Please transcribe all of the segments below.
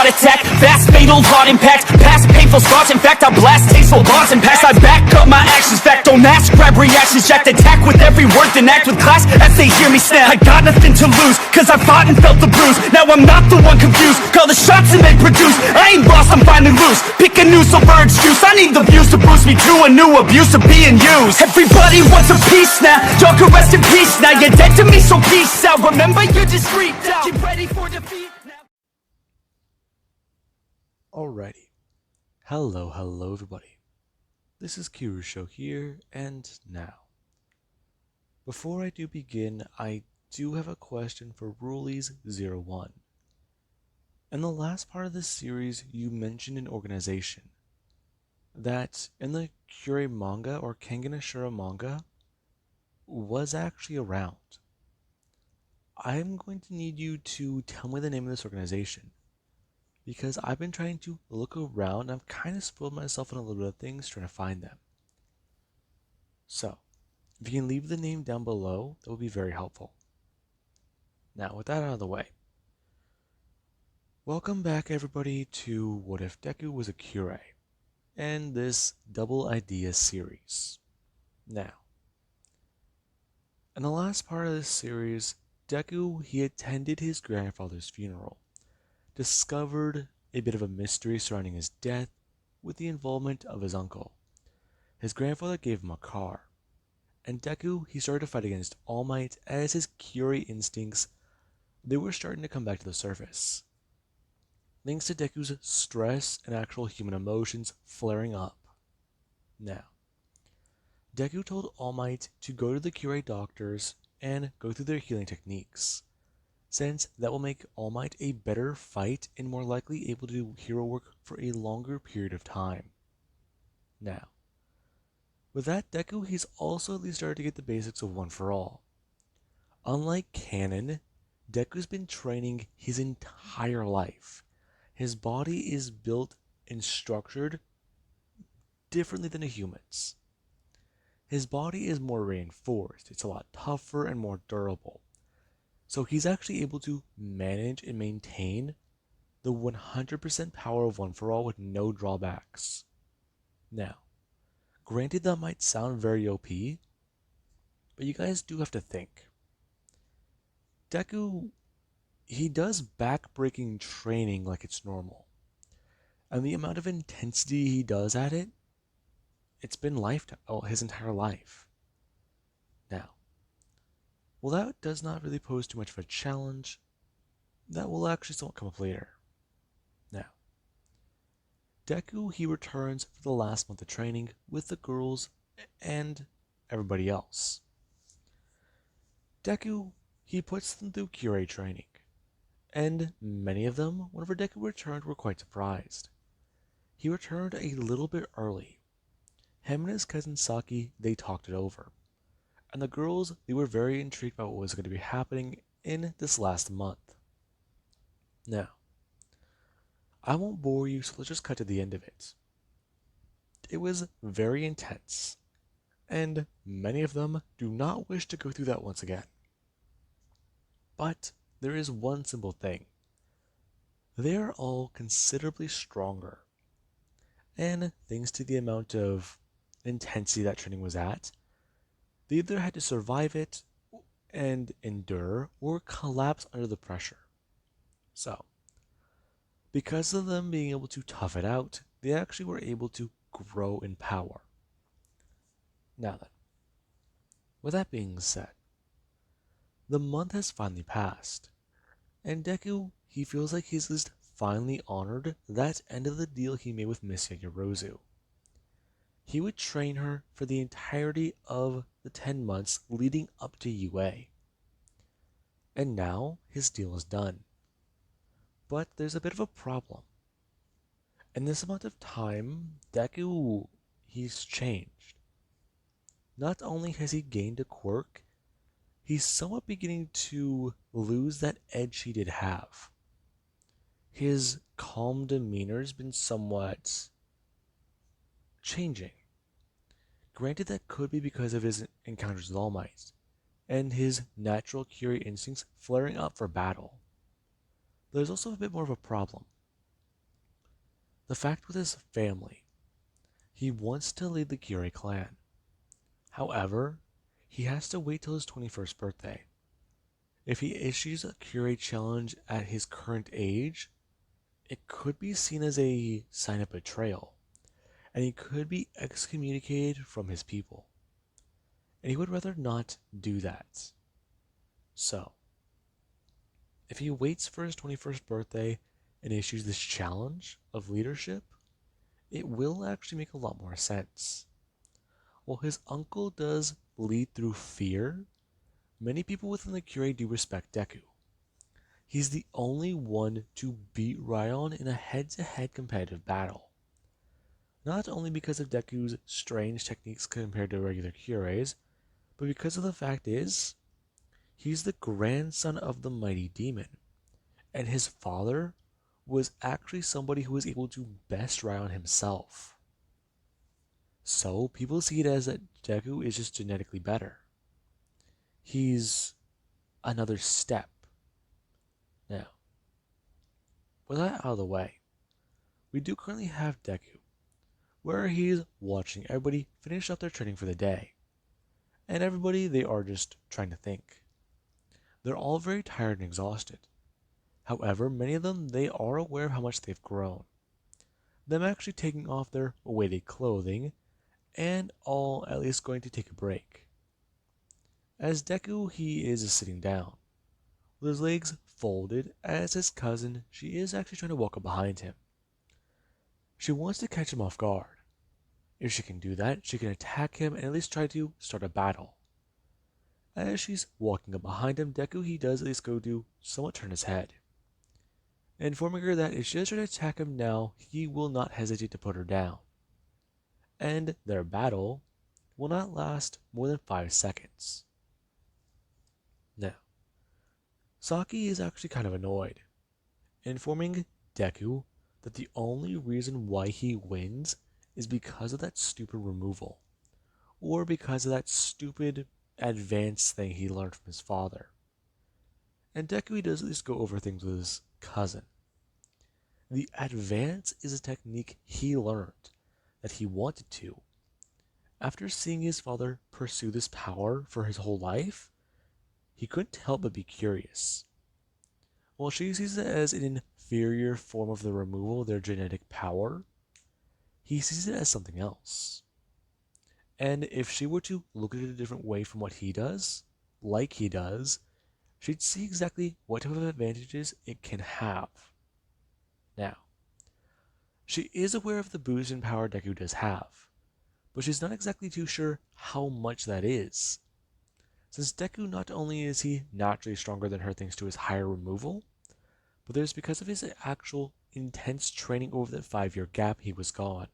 heart attack. Fast, fatal, hard impact. Past painful scars. In fact, I blast tasteful bars and pass. I back up my actions. Fact, don't ask, grab reactions. Jacked attack with every word, then act with class as they hear me snap. I got nothing to lose, cause I fought and felt the bruise. Now I'm not the one confused. Call the shots and they produce. I ain't lost, I'm finally loose. Pick a new silver excuse. I need the views to boost me to a new abuse of being used. Everybody wants a piece now. Y'all can rest in peace now. You're dead to me, so peace out. Remember, you're discreet now. Get ready for defeat now. Alrighty. Hello everybody. This is Kure Show here, and now. Before I do begin, I do have a question for Rulies01. In the last part of this series, you mentioned an organization that in the Kure manga or Kengan manga was actually around. I'm going to need you to tell me the name of this organization, because I've been trying to look around and I've kind of spoiled myself on a little bit of things trying to find them. So, if you can leave the name down below, that would be very helpful. Now, with that out of the way, welcome back everybody to What If Deku Was a Kure, and this double idea series. Now, in the last part of this series, Deku, he attended his grandfather's funeral, discovered a bit of a mystery surrounding his death with the involvement of his uncle. His grandfather gave him a car, and Deku, he started to fight against All Might as his Kure instincts, they were starting to come back to the surface. Thanks to Deku's stress and actual human emotions flaring up. Now, Deku told All Might to go to the Kure doctors and go through their healing techniques, since that will make All Might a better fight and more likely able to do hero work for a longer period of time. Now, with that, Deku, he's also at least started to get the basics of One for All. Unlike Canon, Deku's been training his entire life. His body is built and structured differently than a human's. His body is more reinforced, it's a lot tougher and more durable. So he's actually able to manage and maintain the 100% power of One for All with no drawbacks. Now, granted that might sound very OP, but you guys do have to think. Deku, he does back-breaking training like it's normal. And the amount of intensity he does at it, it's been his entire life. Now, well, that does not really pose too much of a challenge. That will actually somewhat come up later. Now, Deku, he returns for the last month of training with the girls and everybody else. Deku, he puts them through Kure training, and many of them, whenever Deku returned, were quite surprised. He returned a little bit early. Him and his cousin Saki, they talked it over. And the girls, they were very intrigued by what was going to be happening in this last month. Now, I won't bore you, so let's just cut to the end of it. It was very intense, and many of them do not wish to go through that once again. But there is one simple thing. They are all considerably stronger. And thanks to the amount of intensity that training was at, they either had to survive it and endure or collapse under the pressure. So, because of them being able to tough it out, they actually were able to grow in power. Now then, with that being said, the month has finally passed, and Deku, he feels like he's at least finally honored that end of the deal he made with Miss Yagirozu. He would train her for the entirety of the 10 months leading up to UA. And now his deal is done. But there's a bit of a problem. In this amount of time, Deku, he's changed. Not only has he gained a quirk, he's somewhat beginning to lose that edge he did have. His calm demeanor's been somewhat changing. Granted, that could be because of his encounters with All Might, and his natural Kure instincts flaring up for battle. There's also a bit more of a problem. the fact with his family, he wants to lead the Kure clan. However, he has to wait till his 21st birthday. If he issues a Kure challenge at his current age, it could be seen as a sign of betrayal, and he could be excommunicated from his people. And he would rather not do that. So, if he waits for his 21st birthday and issues this challenge of leadership, it will actually make a lot more sense. While his uncle does lead through fear, many people within the Kure do respect Deku. He's the only one to beat Ryan in a head-to-head competitive battle. Not only because of Deku's strange techniques compared to regular Cures, but because of the fact is, he's the grandson of the mighty demon, and his father was actually somebody who was able to best Ryan himself. So people see it as that Deku is just genetically better. He's another step. Now, with that out of the way, we do currently have Deku, where he's watching everybody finish up their training for the day. And everybody, they are just trying to think. They're all very tired and exhausted. However, many of them, they are aware of how much they've grown. Them actually taking off their weighted clothing, and all at least going to take a break. As Deku, he is sitting down, with his legs folded, as his cousin, she is actually trying to walk up behind him. She wants to catch him off guard. If she can do that, she can attack him and at least try to start a battle. As she's walking up behind him, Deku, he does at least go to somewhat turn his head, informing her that if she does try to attack him now, he will not hesitate to put her down. And their battle will not last more than 5 seconds. Now, Saki is actually kind of annoyed, informing Deku that the only reason why he wins is because of that stupid removal, or because of that stupid advanced thing he learned from his father. And Deku does at least go over things with his cousin. The advance is a technique he learned that he wanted to. After seeing his father pursue this power for his whole life, he couldn't help but be curious. While she sees it as an inferior form of the removal of their genetic power, he sees it as something else. And if she were to look at it a different way from what he does, like he does, she'd see exactly what type of advantages it can have. Now, she is aware of the boost in power Deku does have, but she's not exactly too sure how much that is. Since Deku, not only is he naturally stronger than her thanks to his higher removal, but there's because of his actual intense training over that 5-year gap he was gone.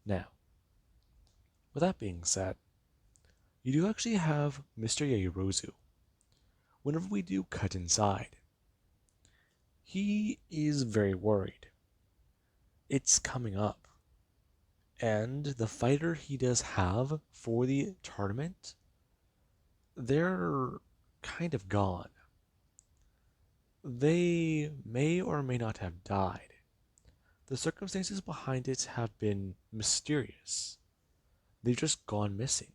Now, with that being said, you do actually have Mr. Yaoyorozu. Whenever we do cut inside, he is very worried. It's coming up. And the fighter he does have for the tournament, they're kind of gone. They may or may not have died. The circumstances behind it have been mysterious. They've just gone missing,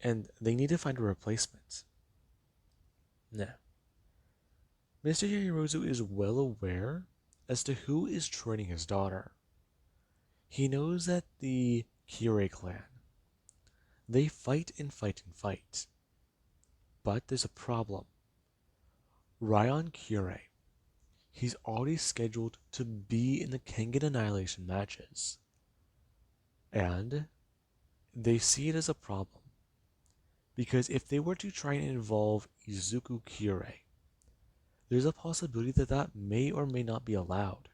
and they need to find a replacement. Now, Mr. Yaoyorozu is well aware as to who is training his daughter. He knows that the Kure clan, they fight and fight and fight. But there's a problem. Ryan Kure, he's already scheduled to be in the Kengan Annihilation matches. And they see it as a problem. Because if they were to try and involve Izuku Kure, there's a possibility that that may or may not be allowed.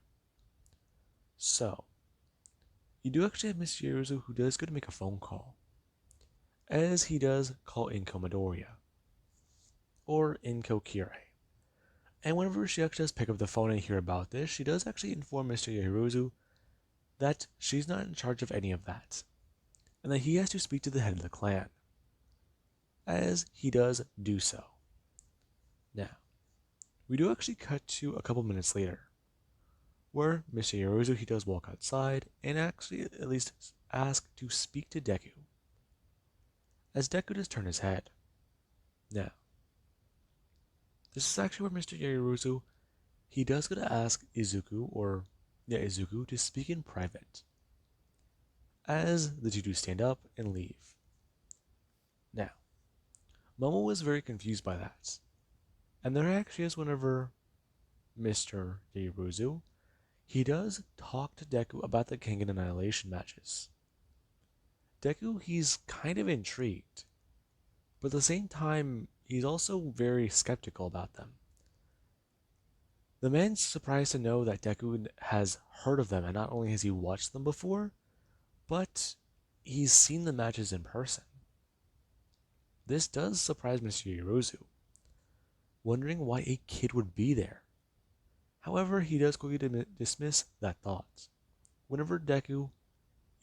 So, you do actually have Mr. Yaoyorozu who does go to make a phone call, as he does call Inko Midoriya, or Inko Kure. And whenever she actually does pick up the phone and hear about this, she does actually inform Mr. Yaoyorozu that she's not in charge of any of that, and that he has to speak to the head of the clan, as he does do so. Now, we do actually cut to a couple minutes later, where Mr. Yoruzu he does walk outside and actually at least ask to speak to Deku. As Deku does turn his head. Now, this is actually where Mr. Yoruzu he does go to ask Izuku to speak in private. As the two do stand up and leave. Now, Momo was very confused by that. And there actually is whenever Mr. Yoruzu he does talk to Deku about the Kengan Annihilation matches. Deku, he's kind of intrigued, but at the same time, he's also very skeptical about them. The man's surprised to know that Deku has heard of them, and not only has he watched them before, but he's seen the matches in person. This does surprise Mr. Yoruzu, wondering why a kid would be there. However, he does quickly dismiss that thought whenever Deku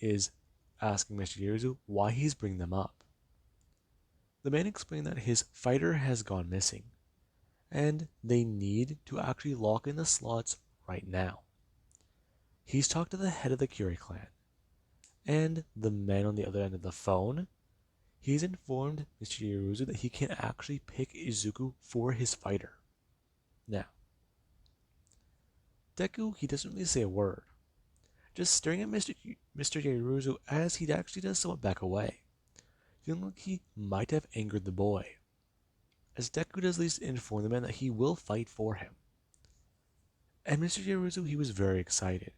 is asking Mr. Yoruzu why he's bringing them up. The man explained that his fighter has gone missing, and they need to actually lock in the slots right now. He's talked to the head of the Kure clan, and the man on the other end of the phone, he's informed Mr. Yoruzu that he can actually pick Izuku for his fighter. Now, Deku, he doesn't really say a word, just staring at Mr. Yoruzu as he actually does somewhat back away, feeling like he might have angered the boy, as Deku does at least inform the man that he will fight for him. And Mr. Yoruzu, he was very excited.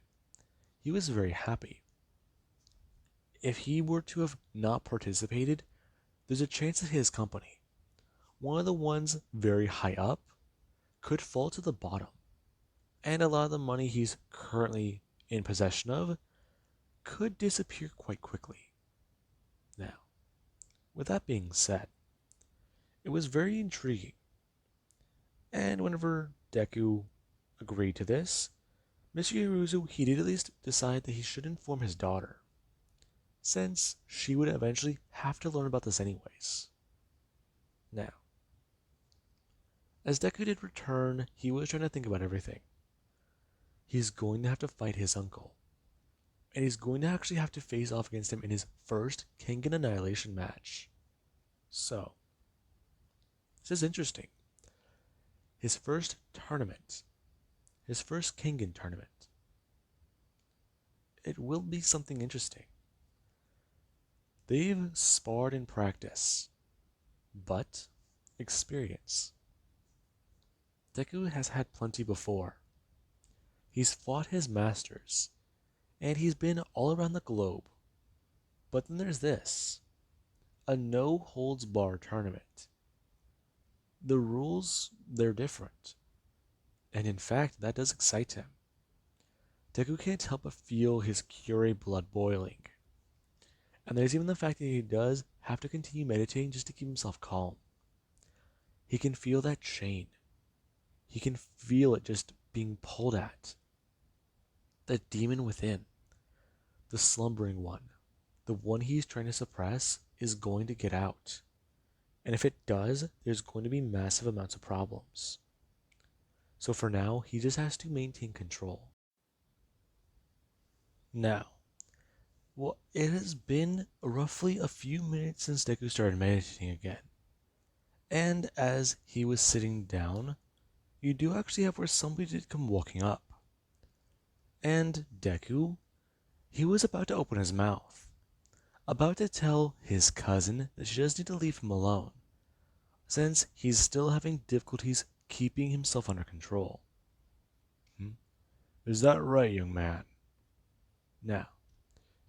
He was very happy. If he were to have not participated, there's a chance that his company, one of the ones very high up, could fall to the bottom. And a lot of the money he's currently in possession of could disappear quite quickly. Now, with that being said, it was very intriguing. And whenever Deku agreed to this, Mr. Yoruzu he did at least decide that he should inform his daughter, since she would eventually have to learn about this anyways. Now, as Deku did return, he was trying to think about everything. He's going to have to fight his uncle, and he's going to actually have to face off against him in his first Kengan Annihilation match. So, this is interesting. His first tournament, his first Kengan tournament. It will be something interesting. They've sparred in practice, but experience. Deku has had plenty before. He's fought his masters, and he's been all around the globe. But then there's this, a no-holds-barred tournament. The rules, they're different. And in fact, that does excite him. Deku can't help but feel his Kure blood boiling. And there's even the fact that he does have to continue meditating just to keep himself calm. He can feel that chain. He can feel it just being pulled at. That demon within, the slumbering one, the one he's trying to suppress, is going to get out. And if it does, there's going to be massive amounts of problems. So for now, he just has to maintain control. Now, well, it has been roughly a few minutes since Deku started meditating again. And as he was sitting down, you do actually have where somebody did come walking up. And Deku, he was about to open his mouth, about to tell his cousin that she does need to leave him alone, since he's still having difficulties keeping himself under control. Is that right, young man? Now,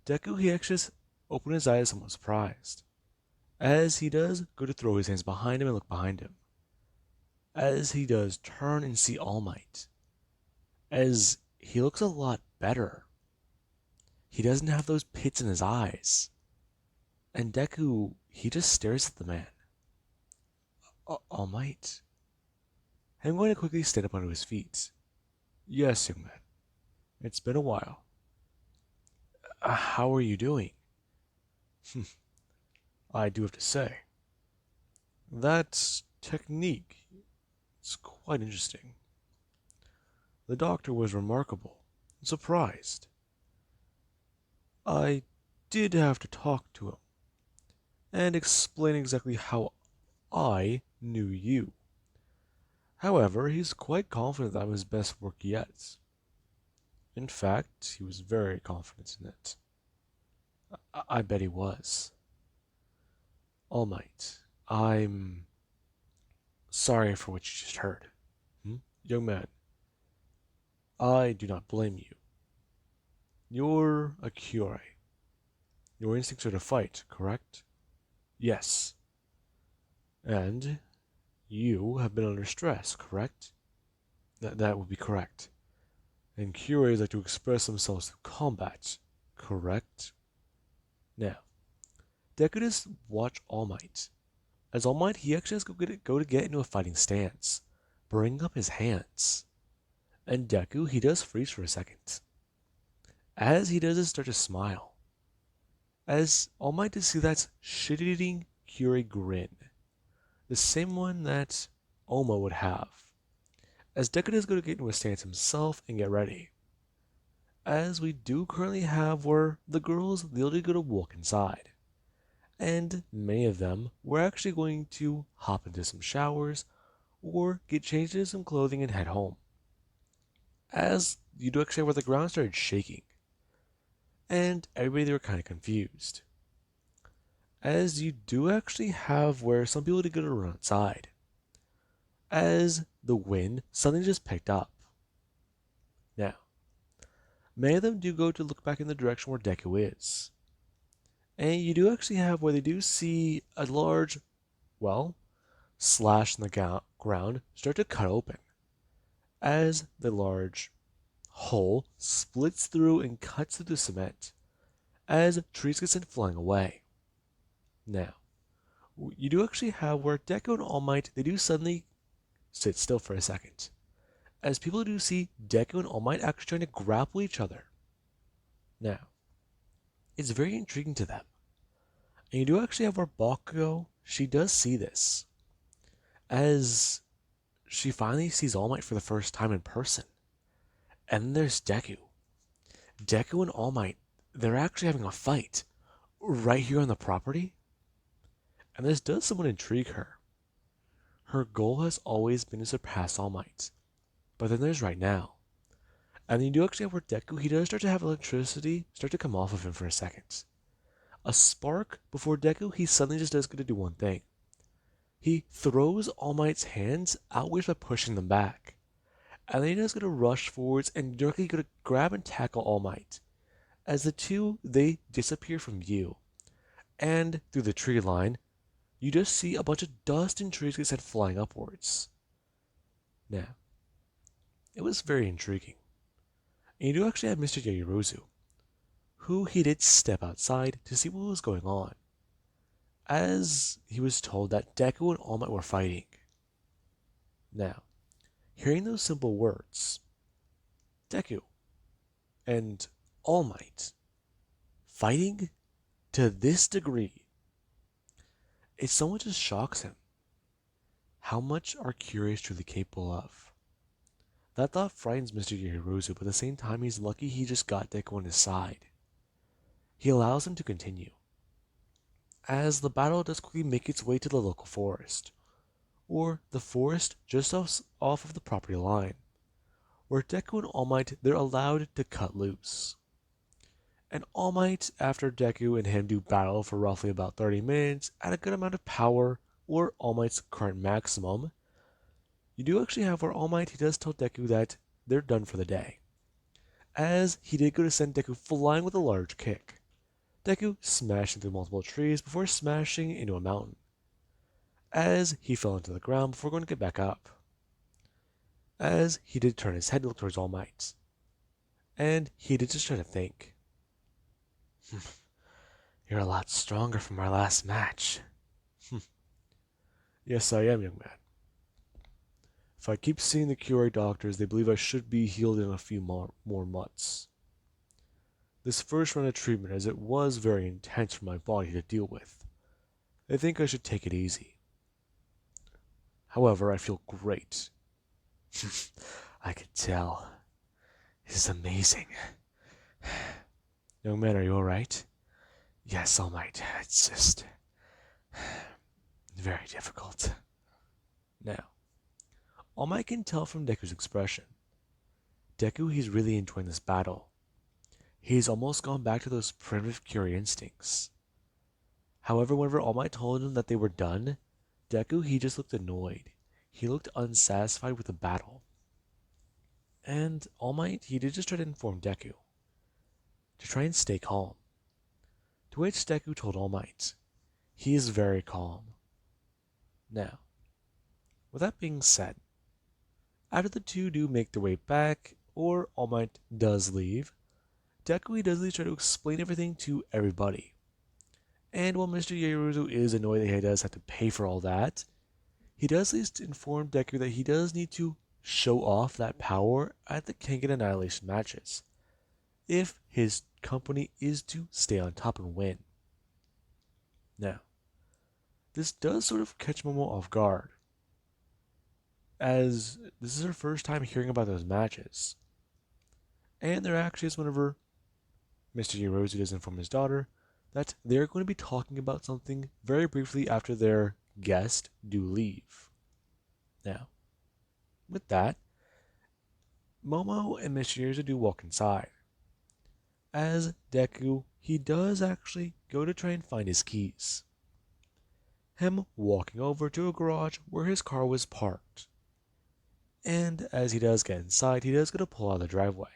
Deku, he actually just opened his eyes somewhat surprised, as he does go to throw his hands behind him and look behind him, as he does turn and see All Might, as he looks a lot better. He doesn't have those pits in his eyes. And Deku, he just stares at the man. All Might. I'm going to quickly stand up onto his feet. Yes, young man. It's been a while. How are you doing? I do have to say, that technique is quite interesting. The doctor was remarkable, surprised. I did have to talk to him and explain exactly how I knew you. However, he's quite confident that I'm his best work yet. In fact, he was very confident in it. I bet he was. All Might, I'm sorry for what you just heard. Young man, I do not blame you. You're a Kure. Your instincts are to fight, correct? Yes. And you have been under stress, correct? That would be correct. And Cures like to express themselves through combat, correct? Now, Deku just watch All Might. As All Might, he actually has to go to get into a fighting stance, bring up his hands. And Deku, he does freeze for a second. As he does, start to smile. As All Might to see that shit-eating Kure grin, the same one that Oma would have. As Deku does go to get into a stance himself and get ready. As we do currently have where the girls, they'll go to walk inside. And many of them were actually going to hop into some showers or get changed into some clothing and head home. As you do actually where the ground started shaking. And everybody they were kind of confused. As you do actually have where some people did go to run outside. As the wind suddenly just picked up. Now, many of them do go to look back in the direction where Deku is. And you do actually have where they do see a large, well, slash in the ground start to cut open. As the large hole splits through and cuts through the cement. As trees get sent flying away. Now, you do actually have where Deku and All Might, they do suddenly sit still for a second. As people do see Deku and All Might actually trying to grapple each other. Now, it's very intriguing to them. And you do actually have where Bakugo, she does see this. As she finally sees All Might for the first time in person. And then there's Deku. Deku and All Might, they're actually having a fight right here on the property. And this does somewhat intrigue her. Her goal has always been to surpass All Might. But then there's right now. And you do actually have where Deku, he does start to have electricity start to come off of him for a second. A spark before Deku, he suddenly just does get to do one thing. He throws All Might's hands outwards by pushing them back. And then he does get to rush forwards and directly go to grab and tackle All Might. As the two, they disappear from view. And through the tree line, you just see a bunch of dust and trees get sent flying upwards. Now, it was very intriguing. And you do actually have Mr. Yaoyorozu, who he did step outside to see what was going on, as he was told that Deku and All Might were fighting. Now, hearing those simple words, Deku and All Might fighting to this degree, it somewhat just shocks him. How much are Curious truly capable of? That thought frightens Mr. Yaoyorozu, but at the same time he's lucky he just got Deku on his side. He allows him to continue. As the battle does quickly make its way to the local forest, or the forest just off of the property line, where Deku and All Might, they're allowed to cut loose. And All Might, after Deku and him do battle for roughly about 30 minutes at a good amount of power, or All Might's current maximum, you do actually have where All Might, he does tell Deku that they're done for the day. As he did go to send Deku flying with a large kick. Deku smashing through multiple trees before smashing into a mountain. As he fell into the ground before going to get back up. As he did turn his head to look towards All Might. And he did just try to think. You're a lot stronger from our last match. Yes, I am, young man. If I keep seeing the Kure doctors, they believe I should be healed in a few more months. This first round of treatment, as it was very intense for my body to deal with, I think I should take it easy. However, I feel great. I could tell. This is amazing. Young man, are you alright? Yes, All Might. It's just very difficult. Now, All Might can tell from Deku's expression. Deku, he's really enjoying this battle. He's almost gone back to those primitive Kure instincts. However, whenever All Might told him that they were done, Deku, he just looked annoyed. He looked unsatisfied with the battle. And All Might, he did just try to inform Deku to try and stay calm. To which Deku told All Might, he is very calm. Now, with that being said, after the two do make their way back, or All Might does leave, Deku he does at least try to explain everything to everybody. And while Mr. Yaoruzu is annoyed that he does have to pay for all that, he does at least inform Deku that he does need to show off that power at the Kengan Annihilation matches, if his company is to stay on top and win. Now, this does sort of catch Momo off guard, as this is her first time hearing about those matches. And there actually is whenever Mr. Yaoruzu does inform his daughter that they're going to be talking about something very briefly after their guest do leave. Now, with that, Momo and Mr. Yaoruzu do walk inside. As Deku, he does actually go to try and find his keys. Him walking over to a garage where his car was parked. And as he does get inside, he does go to pull out of the driveway,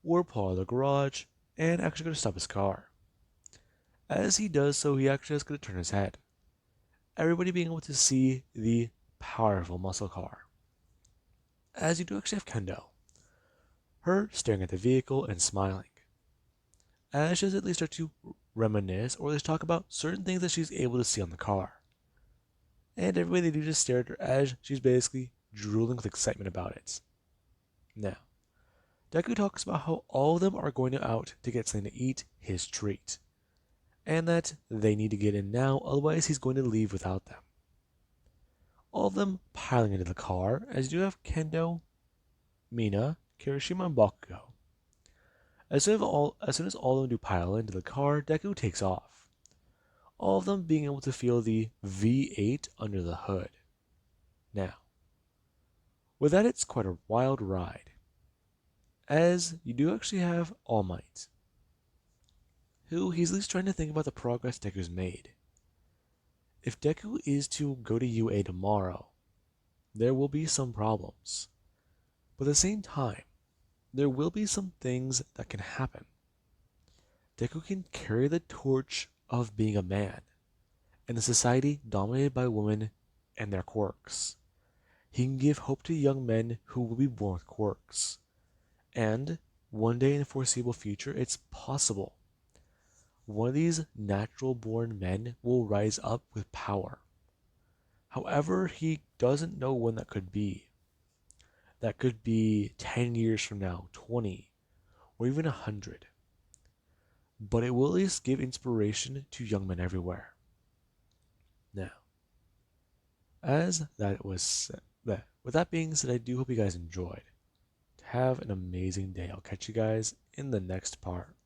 or pull out of the garage, and actually go to stop his car. As he does so, he actually is going to turn his head, everybody being able to see the powerful muscle car. As you do actually have Kendo, her staring at the vehicle and smiling, as she does at least start to reminisce or at least talk about certain things that she's able to see on the car. And everybody they do just stare at her as she's basically drooling with excitement about it. Now, Deku talks about how all of them are going out to get something to eat, his treat, and that they need to get in now, otherwise he's going to leave without them. All of them piling into the car, as you do have Kendo, Mina, Kirishima, and Bakugo. As soon as all of them do pile into the car, Deku takes off. All of them being able to feel the V8 under the hood. Now, with that, it's quite a wild ride, as you do actually have All Might, who he's at least trying to think about the progress Deku's made. If Deku is to go to UA tomorrow, there will be some problems. But at the same time, there will be some things that can happen. Deku can carry the torch of being a man in a society dominated by women and their quirks. He can give hope to young men who will be born with quirks. And one day in the foreseeable future, it's possible one of these natural born men will rise up with power. However, he doesn't know when that could be. That could be 10 years from now, 20, or even 100. But it will at least give inspiration to young men everywhere. Now, as that was said, with that being said, I do hope you guys enjoyed. Have an amazing day. I'll catch you guys in the next part.